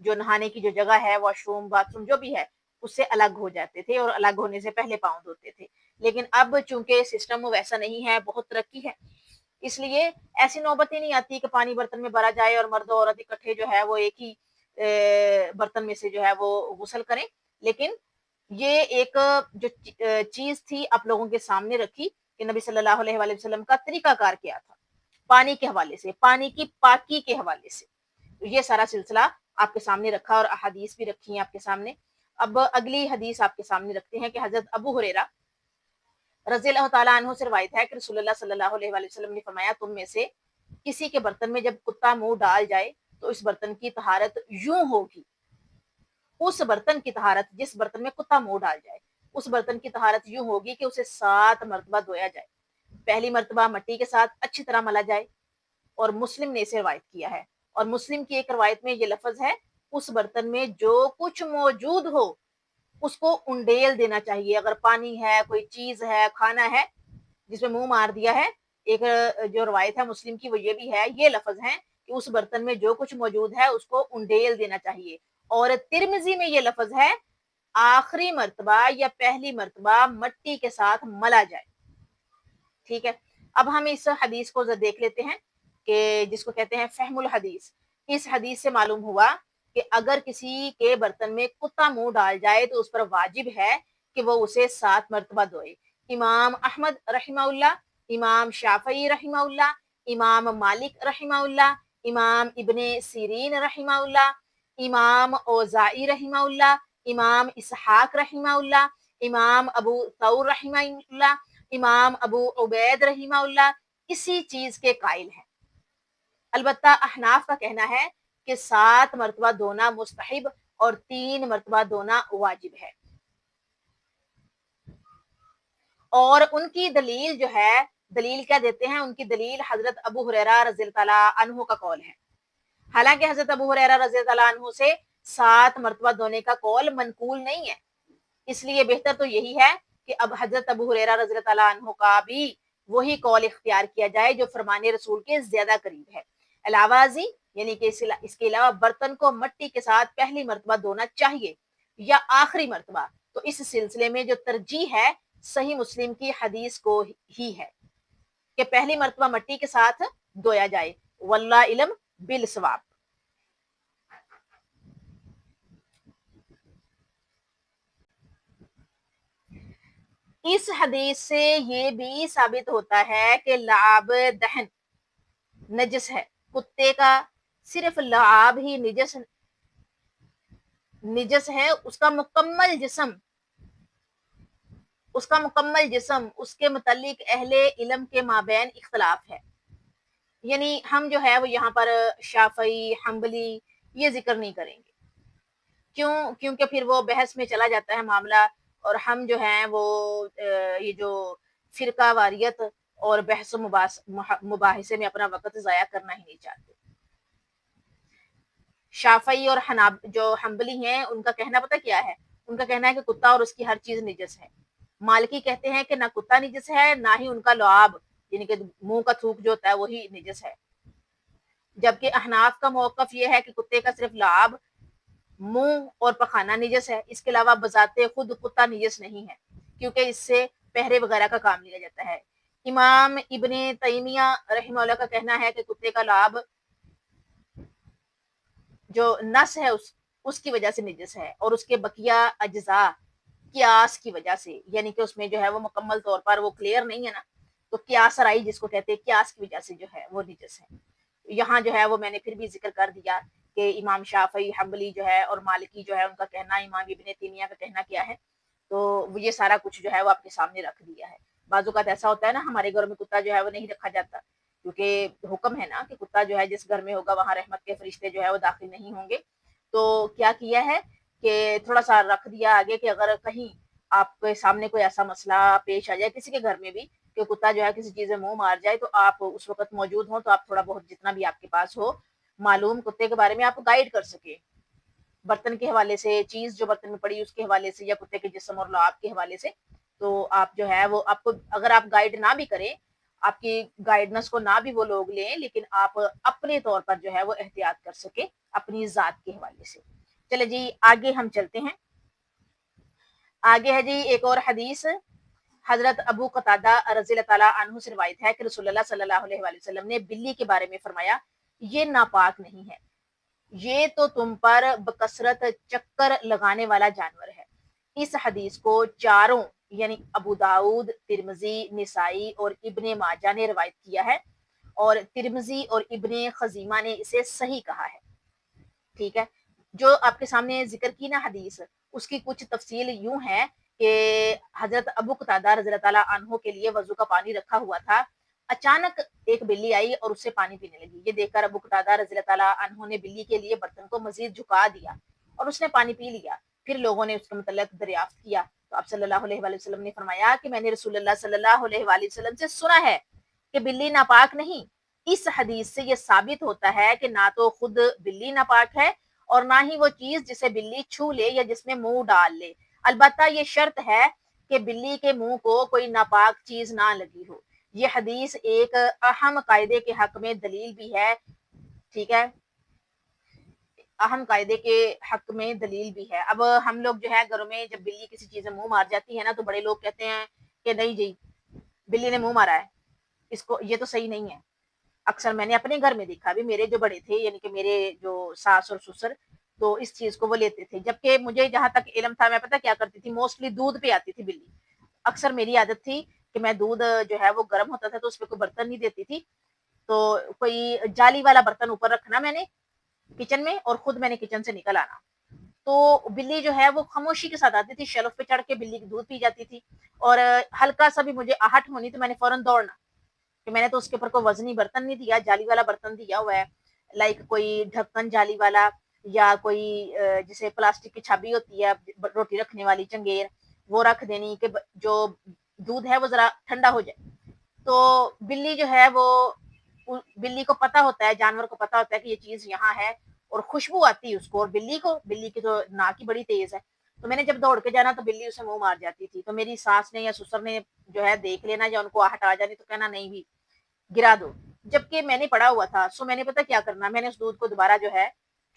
جو نہانے کی جو جگہ ہے، واش روم، باتھ روم جو بھی ہے، اس سے الگ ہو جاتے تھے اور الگ ہونے سے پہلے پاؤں دھوتے تھے. لیکن اب چونکہ سسٹم ویسا نہیں ہے، بہت ترقی ہے، اس لیے ایسی نوبت ہی نہیں آتی کہ پانی برتن میں بھرا جائے اور مرد و عورت اکٹھے جو ہے وہ ایک ہی برتن میں سے جو ہے وہ غسل کریں. لیکن یہ ایک جو چیز تھی آپ لوگوں کے سامنے رکھی کہ نبی صلی اللہ علیہ وآلہ وسلم کا طریقہ کار کیا تھا پانی کے حوالے سے، پانی کی پاکی کے حوالے سے. یہ سارا سلسلہ آپ کے سامنے رکھا اور احادیث بھی رکھی ہیں آپ کے سامنے. اب اگلی حدیث آپ کے سامنے رکھتے ہیں کہ حضرت ابو ہریرہ رضی اللہ تعالیٰ عنہ سے روایت ہے کہ رسول اللہ صلی اللہ علیہ وآلہ وسلم نے فرمایا تم میں سے کسی کے برتن میں جب کتا منہ ڈال جائے تو اس برتن کی طہارت یوں ہوگی، اس برتن کی طہارت جس برتن میں کتا منہ ڈال جائے اس برتن کی طہارت یوں ہوگی کہ اسے 7 مرتبہ دھویا جائے. پہلی مرتبہ مٹی کے ساتھ اچھی طرح ملا جائے، اور مسلم نے اسے روایت کیا ہے. اور مسلم کی ایک روایت میں یہ لفظ ہے اس برتن میں جو کچھ موجود ہو اس کو انڈیل دینا چاہیے. اگر پانی ہے، کوئی چیز ہے، کھانا ہے جس میں منہ مار دیا ہے. ایک جو روایت ہے مسلم کی وہ یہ بھی ہے، یہ لفظ ہے کہ اس برتن میں جو کچھ موجود ہے اس کو انڈیل دینا چاہیے. اور ترمذی میں یہ لفظ ہے آخری مرتبہ یا پہلی مرتبہ مٹی کے ساتھ ملا جائے. ٹھیک ہے، اب ہم اس حدیث کو دیکھ لیتے ہیں کہ جس کو کہتے ہیں فہم الحدیث. اس حدیث سے معلوم ہوا کہ اگر کسی کے برتن میں کتا منہ ڈال جائے تو اس پر واجب ہے کہ وہ اسے 7 مرتبہ دھوئے. امام احمد رحمہ اللہ، امام شافعی رحمہ اللہ، امام مالک رحمہ اللہ، امام ابن سیرین رحمہ اللہ، امام اوزائی رحمہ اللہ، امام اسحاق رحمہ اللہ، امام ابو ثور رحمہ اللہ، امام ابو عبید رحمہ اللہ اسی چیز کے قائل ہیں. البتہ احناف کا کہنا ہے کہ 7 مرتبہ دھونا مستحب اور 3 مرتبہ دھونا واجب ہے. اور ان کی دلیل جو ہے، دلیل کیا دیتے ہیں؟ ان کی دلیل حضرت ابو ہریرہ رضی اللہ تعالیٰ عنہ کا قول ہے. حالانکہ حضرت ابو ہریرہ رضی اللہ تعالیٰ عنہ سے 7 مرتبہ دھونے کا قول منقول نہیں ہے، اس لیے بہتر تو یہی ہے کہ اب حضرت ابو ہریرہ رضی اللہ تعالیٰ عنہ کا بھی وہی قول اختیار کیا جائے جو فرمان رسول کے زیادہ قریب ہے. علاوہ ازی یعنی کہ اس کے علاوہ برتن کو مٹی کے ساتھ پہلی مرتبہ دھونا چاہیے یا آخری مرتبہ، تو اس سلسلے میں جو ترجیح ہے صحیح مسلم کی حدیث کو ہی ہے کہ پہلی مرتبہ مٹی کے ساتھ دھویا جائے. واللہ علم بالصواب. اس حدیث سے یہ بھی ثابت ہوتا ہے کہ لعاب دہن نجس ہے. کتے کا صرف لعاب ہی نجس ہے، اس کا مکمل جسم اس کے متعلق اہل علم کے مابین اختلاف ہے. یعنی ہم جو ہے وہ یہاں پر شافعی حنبلی یہ ذکر نہیں کریں گے. کیونکہ پھر وہ بحث میں چلا جاتا ہے معاملہ، اور ہم جو ہیں وہ یہ جو فرقہ واریت اور بحث و مباحثے میں اپنا وقت ضائع کرنا ہی نہیں چاہتے. شافعی اور جو حنبلی ہیں ان کا کہنا پتہ کیا ہے؟ ان کا کہنا ہے کہ کتا اور اس کی ہر چیز نجس ہے. مالکی کہتے ہیں کہ نہ کتا نجس ہے نہ ہی ان کا لعاب یعنی کہ منہ کا تھوک جو ہوتا ہے وہی نجس ہے. جبکہ احناف کا موقف یہ ہے کہ کتے کا صرف لعاب، منہ اور پخانہ نجس ہے، اس کے علاوہ بذات خود کتا نجس نہیں ہے کیونکہ اس سے پہرے وغیرہ کا کام لیا جاتا ہے. امام ابن تیمیہ رحمہ اللہ کا کہنا ہے کہ کتے کا لعاب جو نس ہے اس کی وجہ سے نجس ہے، اور اس کے بقیہ اجزاء قیاس کی وجہ سے، یعنی کہ اس میں جو ہے وہ مکمل طور پر وہ کلیئر نہیں ہے نا، تو قیاس رائی جس کو کہتے ہیں قیاس کی وجہ سے جو ہے وہ نجس ہے. یہاں جو ہے وہ میں نے پھر بھی ذکر کر دیا کہ امام شافعی حنبلی جو ہے اور مالکی جو ہے ان کا کہنا، امام ابن تیمیہ کا کہنا کیا ہے، تو یہ سارا کچھ جو ہے وہ آپ کے سامنے رکھ دیا ہے. بعض اوقات ایسا ہوتا ہے نا ہمارے گھر میں کتا جو ہے وہ نہیں رکھا جاتا کیونکہ حکم ہے نا کہ کتا جو ہے جس گھر میں ہوگا وہاں رحمت کے فرشتے جو ہے وہ داخل نہیں ہوں گے. تو کیا ہے کہ تھوڑا سا رکھ دیا آگے کہ اگر کہیں آپ کے سامنے کوئی ایسا مسئلہ پیش آ جائے کسی کے گھر میں بھی کہ کتا جو ہے کسی چیز میں منہ مار جائے تو آپ اس وقت موجود ہوں، تو آپ تھوڑا بہت جتنا بھی آپ کے پاس ہو معلوم کتے کے بارے میں آپ گائیڈ کر سکے، برتن کے حوالے سے، چیز جو برتن میں پڑی اس کے حوالے سے، یا کتے کے جسم اور لعاب کے حوالے سے. تو آپ جو ہے وہ آپ کو اگر آپ گائیڈ نہ بھی کریں آپ کی گائیڈنس کو نہ بھی وہ لوگ لیں، لیکن آپ اپنے طور پر جو ہے وہ احتیاط کر سکیں اپنی ذات کے حوالے سے۔ چلے جی آگے ہم چلتے ہیں۔ آگے ہے جی ایک اور حدیث، حضرت ابو قتادہ رضی اللہ تعالیٰ عنہ سے روایت ہے کہ رسول اللہ صلی اللہ علیہ وآلہ وسلم نے بلی کے بارے میں فرمایا، یہ ناپاک نہیں ہے، یہ تو تم پر بکثرت چکر لگانے والا جانور ہے۔ اس حدیث کو چاروں یعنی ابو داؤد، ترمذی، نسائی اور ابن ماجہ نے روایت کیا ہے، اور ترمذی اور ابن خزیمہ نے اسے صحیح کہا ہے۔ ٹھیک ہے، جو آپ کے سامنے ذکر کی نا حدیث، اس کی کچھ تفصیل یوں ہے کہ حضرت ابو قتادہ رضی اللہ تعالیٰ عنہ کے لیے وضو کا پانی رکھا ہوا تھا، اچانک ایک بلی آئی اور اس سے پانی پینے لگی۔ یہ دیکھ کر ابو قتادہ رضی اللہ تعالیٰ عنہ نے بلی کے لیے برتن کو مزید جھکا دیا اور اس نے پانی پی لیا۔ پھر لوگوں نے اس کے متعلق دریافت کیا تو آپ صلی اللہ علیہ وآلہ وسلم نے فرمایا کہ میں نے رسول اللہ صلی اللہ علیہ وآلہ وسلم سے سنا ہے کہ بلی ناپاک نہیں۔ اس حدیث سے یہ ثابت ہوتا ہے کہ نہ تو خود بلی ناپاک ہے اور نہ ہی وہ چیز جسے بلی چھو لے یا جس میں منہ ڈال لے، البتہ یہ شرط ہے کہ بلی کے منہ کو کوئی ناپاک چیز نہ لگی ہو۔ یہ حدیث ایک اہم قاعدے کے حق میں دلیل بھی ہے، ٹھیک ہے، اہم قاعدے کے حق میں دلیل بھی ہے۔ اب ہم لوگ جو ہے گھروں میں جب بلی کسی چیز میں منہ مار جاتی ہے نا تو بڑے لوگ کہتے ہیں کہ نہیں جی بلی نے منہ مارا ہے، اس کو یہ تو صحیح نہیں ہے۔ اکثر میں نے اپنے گھر میں دیکھا بھی، میرے جو بڑے تھے یعنی کہ میرے جو ساس اور سسر، تو اس چیز کو وہ لیتے تھے، جبکہ مجھے جہاں تک علم تھا میں پتہ کیا کرتی تھی، موسٹلی دودھ پہ آتی تھی بلی۔ اکثر میری عادت تھی کہ میں دودھ جو ہے وہ گرم ہوتا تھا تو اس پہ کوئی برتن نہیں دیتی تھی، تو کوئی جالی والا برتن اوپر رکھنا میں نے کچن میں اور خود میں نے کچن سے نکل آنا، تو بلی جو ہے وہ خاموشی کے ساتھ آتی تھی، شیلف پہ چڑھ کے بلی دودھ پی جاتی تھی، اور ہلکا سا بھی مجھے آہٹ ہونی تو میں نے فوراً دوڑنا کہ میں نے تو اس کے اوپر کوئی وزنی برتن نہیں دیا، جالی والا برتن دیا ہوا ہے، لائک کوئی ڈھکن جالی والا یا کوئی جسے پلاسٹک کی چھابی ہوتی ہے روٹی رکھنے والی چنگیر، وہ رکھ دینی کہ جو دودھ ہے وہ ذرا ٹھنڈا ہو جائے۔ تو بلی جو ہے وہ بلی کو پتا ہوتا ہے، جانور کو پتا ہوتا ہے کہ یہ چیز یہاں ہے، اور خوشبو آتی ہے اس کو، اور بلی کی تو ناک ہی بڑی تیز ہے، تو میں نے جب دوڑ کے جانا تو بلی اسے منہ مار جاتی تھی، تو میری ساس نے یا سسر نے جو ہے دیکھ لینا یا ان کو آہٹ آ جانی تو کہنا نہیں بھی گرا دو، جبکہ میں نے پڑا ہوا تھا، سو میں نے پتا کیا کرنا، میں نے اس دودھ کو دوبارہ جو ہے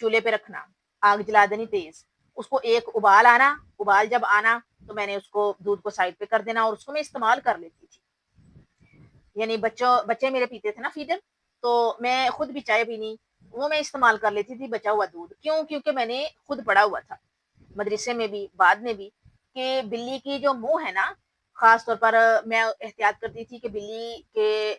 چولہے پہ رکھنا، آگ جلا دینی تیز، اس کو ایک ابال آنا، ابال جب آنا تو میں نے اس کو دودھ کو سائڈ پہ کر دینا اور اس کو میں استعمال کر لیتی تھی۔ یعنی بچے میرے پیتے تھے نا فیڈر، تو میں خود بھی چائے پینی وہ میں استعمال کر لیتی تھی بچا ہوا دودھ، کیونکہ میں نے خود پڑھا ہوا تھا مدرسے میں بھی بعد میں بھی کہ بلی کی جو منہ ہے نا، خاص طور پر میں احتیاط کرتی تھی کہ بلی کے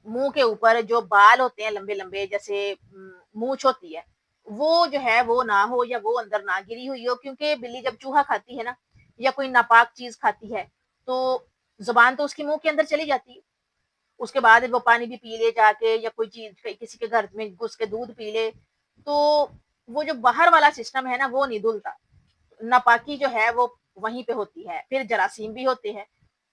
منہ کے اوپر جو بال ہوتے ہیں لمبے لمبے جیسے مونچھ ہوتی ہے، وہ جو ہے وہ نہ ہو یا وہ اندر نہ گری ہوئی ہو، کیونکہ بلی جب چوہا کھاتی ہے نا یا کوئی ناپاک چیز کھاتی ہے تو زبان تو اس کی منہ کے اندر چلی جاتی ہے، اس کے بعد وہ پانی بھی پی لے جا کے یا کوئی چیز کسی کے گھر میں گھس کے دودھ پی لے، تو وہ جو باہر والا سسٹم ہے نا وہ نہیں دھلتا، ناپاکی جو ہے وہ وہیں پہ ہوتی ہے، پھر جراثیم بھی ہوتے ہیں،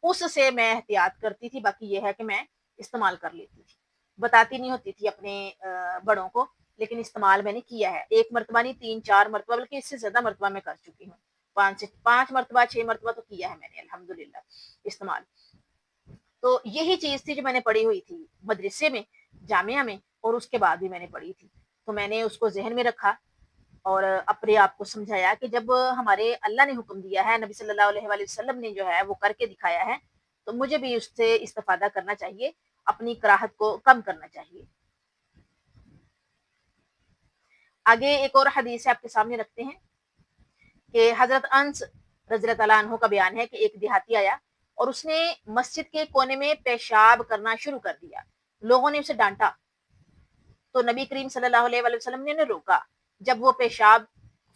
اس سے میں احتیاط کرتی تھی۔ باقی یہ ہے کہ میں استعمال کر لیتی تھی، بتاتی نہیں ہوتی تھی اپنے بڑوں کو، لیکن استعمال میں نے کیا ہے، ایک مرتبہ نہیں 3-4 مرتبہ، بلکہ اس سے زیادہ مرتبہ میں کر چکی ہوں، 5 مرتبہ 6 مرتبہ تو کیا ہے میں نے الحمدللہ استعمال۔ تو یہی چیز تھی جو میں نے پڑھی ہوئی تھی مدرسے میں، جامعہ میں، اور اس کے بعد بھی میں نے پڑھی تھی، تو میں نے اس کو ذہن میں رکھا اور اپنے آپ کو سمجھایا کہ جب ہمارے اللہ نے حکم دیا ہے، نبی صلی اللہ علیہ وآلہ وسلم نے جو ہے وہ کر کے دکھایا ہے، تو مجھے بھی اس سے استفادہ کرنا چاہیے، اپنی کراہت کو کم کرنا چاہیے۔ آگے ایک اور حدیث آپ کے سامنے رکھتے ہیں کہ حضرت انس رضی اللہ تعالیٰ عنہ کا بیان ہے کہ ایک دیہاتی آیا اور اس نے مسجد کے کونے میں پیشاب کرنا شروع کر دیا، لوگوں نے اسے ڈانٹا تو نبی کریم صلی اللہ علیہ وآلہ وسلم نے انہیں روکا، جب وہ پیشاب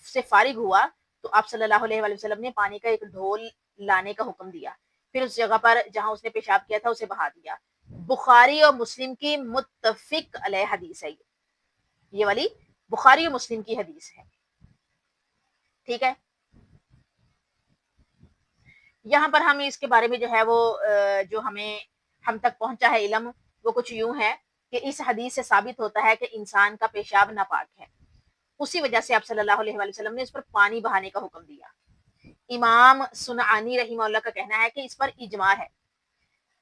سے فارغ ہوا تو آپ صلی اللہ علیہ وآلہ وسلم نے پانی کا ایک ڈھول لانے کا حکم دیا، پھر اس جگہ پر جہاں اس نے پیشاب کیا تھا اسے بہا دیا۔ بخاری اور مسلم کی متفق علیہ حدیث ہے، یہ والی بخاری اور مسلم کی حدیث ہے، ٹھیک ہے۔ یہاں پر ہم اس کے بارے میں جو ہے وہ جو ہم تک پہنچا ہے علم وہ کچھ یوں ہے کہ اس حدیث سے ثابت ہوتا ہے کہ انسان کا پیشاب ناپاک ہے، اسی وجہ سے آپ صلی اللہ علیہ وآلہ وسلم نے اس پر پانی بہانے کا حکم دیا۔ امام صنعانی رحمہ اللہ کا کہنا ہے کہ اس پر اجماع ہے،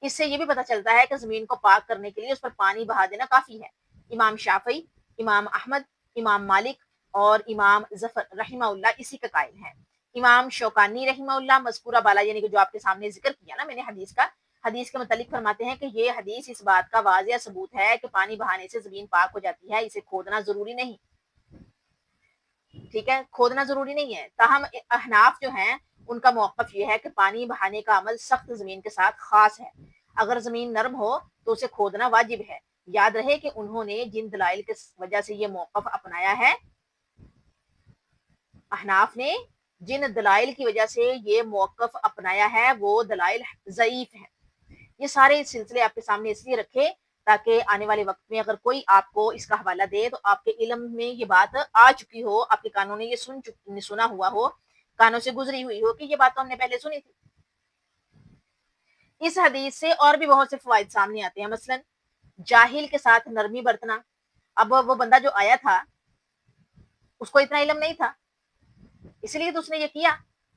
اس سے یہ بھی پتہ چلتا ہے کہ زمین کو پاک کرنے کے لیے اس پر پانی بہا دینا کافی ہے۔ امام شافعی، امام احمد، امام مالک اور امام ظفر رحمہ اللہ اسی کا قائل ہیں۔ امام شوکانی رحمہ اللہ مذکورہ بالا یعنی کہ جو آپ کے سامنے ذکر کیا نا میں نے حدیث کے متعلق فرماتے ہیں کہ یہ حدیث اس بات کا واضح ثبوت ہے کہ پانی بہانے سے زمین پاک ہو جاتی ہے، اسے کھودنا ضروری نہیں۔ ٹھیک ہے، کھودنا ضروری نہیں ہے۔ تاہم احناف جو ہیں ان کا موقف یہ ہے کہ پانی بہانے کا عمل سخت زمین کے ساتھ خاص ہے، اگر زمین نرم ہو تو اسے کھودنا واجب ہے۔ یاد رہے کہ انہوں نے جن دلائل کی وجہ سے یہ موقف اپنایا ہے، احناف نے جن دلائل کی وجہ سے یہ موقف اپنایا ہے وہ دلائل ضعیف ہیں۔ یہ سارے سلسلے آپ کے سامنے اس لیے رکھے تاکہ آنے والے وقت میں اگر کوئی آپ کو اس کا حوالہ دے تو آپ کے علم میں یہ بات آ چکی ہو، آپ کے کانوں نے یہ سنا ہوا ہو، کانوں سے گزری ہوئی ہو کہ یہ بات تو ہم نے پہلے سنی تھی۔ اس حدیث سے اور بھی بہت سے فوائد سامنے آتے ہیں، مثلا جاہل کے ساتھ نرمی برتنا۔ اب وہ بندہ جو آیا تھا اس کو اتنا علم نہیں تھا، اس لیے تو اس نے یہ کیا،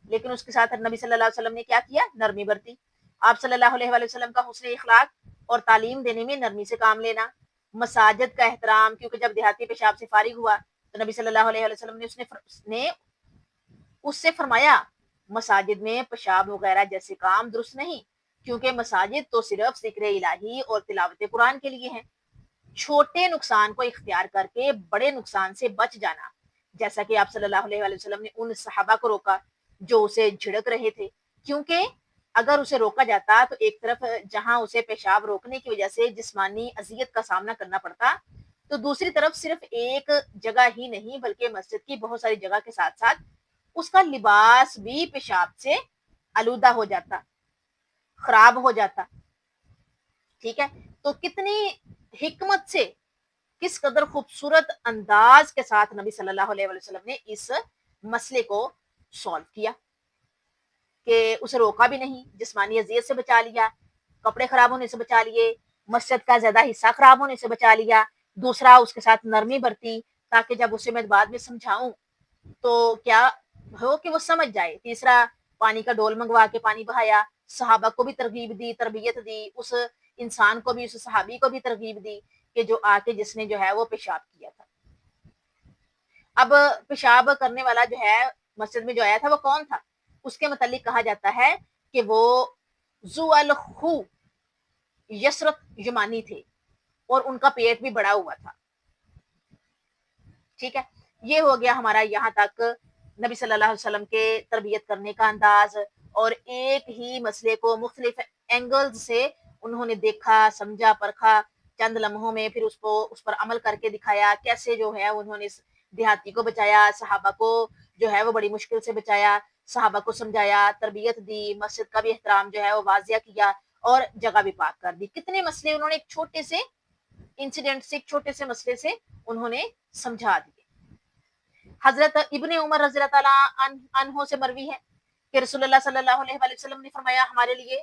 لیکن اس کے ساتھ نبی صلی اللہ علیہ وسلم نے کیا کیا؟ نرمی برتی۔ آپ صلی اللہ علیہ وآلہ وسلم کا حسن اخلاق اور تعلیم دینے میں نرمی سے کام لینا، مساجد کا احترام، کیونکہ جب دیہاتی پیشاب سے فارغ ہوا تو نبی صلی اللہ علیہ وآلہ وسلم نے اس سے فرمایا مساجد میں پیشاب وغیرہ جیسے کام درست نہیں، کیونکہ مساجد تو صرف ذکر الہی اور تلاوت قرآن کے لیے ہیں۔ چھوٹے نقصان کو اختیار کر کے بڑے نقصان سے بچ جانا، جیسا کہ آپ صلی اللہ علیہ وآلہ وسلم نے ان صحابہ کو روکا جو اسے جھڑک رہے تھے، کیونکہ اگر اسے روکا جاتا تو ایک طرف جہاں اسے پیشاب روکنے کی وجہ سے جسمانی اذیت کا سامنا کرنا پڑتا، تو دوسری طرف صرف ایک جگہ ہی نہیں بلکہ مسجد کی بہت ساری جگہ کے ساتھ ساتھ اس کا لباس بھی پیشاب سے آلودہ ہو جاتا، خراب ہو جاتا۔ ٹھیک ہے، تو کتنی حکمت سے، کس قدر خوبصورت انداز کے ساتھ نبی صلی اللہ علیہ وسلم نے اس مسئلے کو سولو کیا کہ اسے روکا بھی نہیں، جسمانی اذیت سے بچا لیا، کپڑے خراب ہونے سے بچا لیے، مسجد کا زیادہ حصہ خراب ہونے سے بچا لیا، دوسرا اس کے ساتھ نرمی برتی تاکہ جب اسے میں بعد میں سمجھاؤں تو کیا ہو کہ وہ سمجھ جائے۔ تیسرا پانی کا ڈول منگوا کے پانی بہایا، صحابہ کو بھی ترغیب دی، تربیت دی، اس انسان کو بھی، اس صحابی کو بھی ترغیب دی کہ جو آ کے جس نے جو ہے وہ پیشاب کیا تھا۔ اب پیشاب کرنے والا جو ہے مسجد میں جو آیا تھا وہ کون تھا؟ اس کے متعلق کہا جاتا ہے کہ وہ ذو الخو یسرت یمانی تھے اور ان کا پیٹ بھی بڑا ہوا تھا۔ ٹھیک ہے، یہ ہو گیا ہمارا یہاں تک نبی صلی اللہ علیہ وسلم کے تربیت کرنے کا انداز، اور ایک ہی مسئلے کو مختلف اینگلز سے انہوں نے دیکھا، سمجھا، پرکھا چند لمحوں میں، پھر اس پر عمل کر کے دکھایا، کیسے جو ہے انہوں نے دیہاتی کو بچایا، صحابہ کو جو ہے وہ بڑی مشکل سے بچایا، صحابہ کو سمجھایا، تربیت دی، مسجد کا بھی احترام جو ہے وہ واضح کیا اور جگہ بھی پاک کر دی۔ کتنے مسئلے انہوں نے ایک چھوٹے سے انسیڈنٹ سے، ایک چھوٹے سے مسئلے سے انہوں نے سمجھا دیے۔ حضرت ابن عمر رضی اللہ تعالیٰ عنہ سے مروی ہے کہ رسول اللہ صلی اللہ علیہ وآلہ وسلم نے فرمایا ہمارے لیے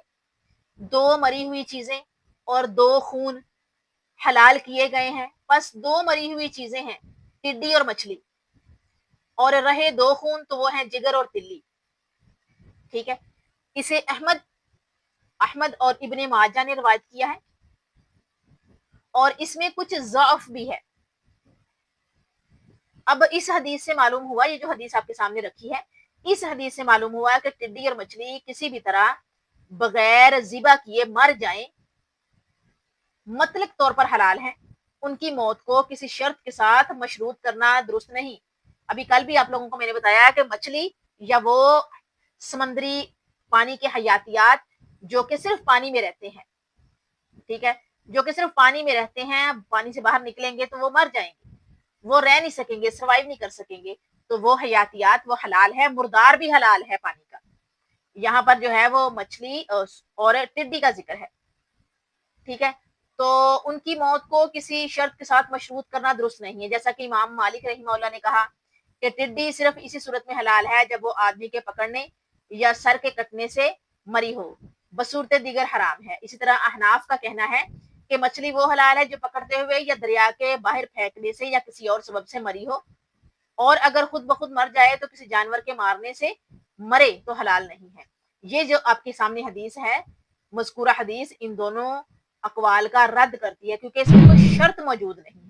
دو مری ہوئی چیزیں اور دو خون حلال کیے گئے ہیں، بس دو مری ہوئی چیزیں ہیں، ٹڈی اور مچھلی، اور رہے دو خون تو وہ ہیں جگر اور تلی۔ ٹھیک ہے، اسے احمد اور ابن ماجہ نے روایت کیا ہے اور اس میں کچھ ضعف بھی ہے۔ اب اس حدیث سے معلوم ہوا، یہ جو حدیث آپ کے سامنے رکھی ہے، اس حدیث سے معلوم ہوا کہ ٹڈی اور مچھلی کسی بھی طرح بغیر ذبح کیے مر جائیں مطلق طور پر حلال ہیں، ان کی موت کو کسی شرط کے ساتھ مشروط کرنا درست نہیں۔ ابھی کل بھی آپ لوگوں کو میں نے بتایا کہ مچھلی یا وہ سمندری پانی کے حیاتیات جو کہ صرف پانی میں رہتے ہیں، ٹھیک ہے، جو کہ صرف پانی میں رہتے ہیں، پانی سے باہر نکلیں گے تو وہ مر جائیں گے، وہ رہ نہیں سکیں گے، سروائیو نہیں کر سکیں گے، تو وہ حیاتیات وہ حلال ہے، مردار بھی حلال ہے پانی کا۔ یہاں پر جو ہے وہ مچھلی اور ٹڈی کا ذکر ہے، ٹھیک ہے، تو ان کی موت کو کسی شرط کے ساتھ مشروط کرنا درست نہیں ہے، جیسا کہ امام مالک رحمہ اللہ نے کہا کہ ٹڈی صرف اسی صورت میں حلال ہے جب وہ آدمی کے پکڑنے یا سر کے کٹنے سے مری ہو، بصورت دیگر حرام ہے۔ اسی طرح احناف کا کہنا ہے کہ مچھلی وہ حلال ہے جو پکڑتے ہوئے یا دریا کے باہر پھینکنے سے یا کسی اور سبب سے مری ہو، اور اگر خود بخود مر جائے تو کسی جانور کے مارنے سے مرے تو حلال نہیں ہے۔ یہ جو آپ کے سامنے حدیث ہے مذکورہ حدیث ان دونوں اقوال کا رد کرتی ہے کیونکہ اس میں کوئی شرط موجود نہیں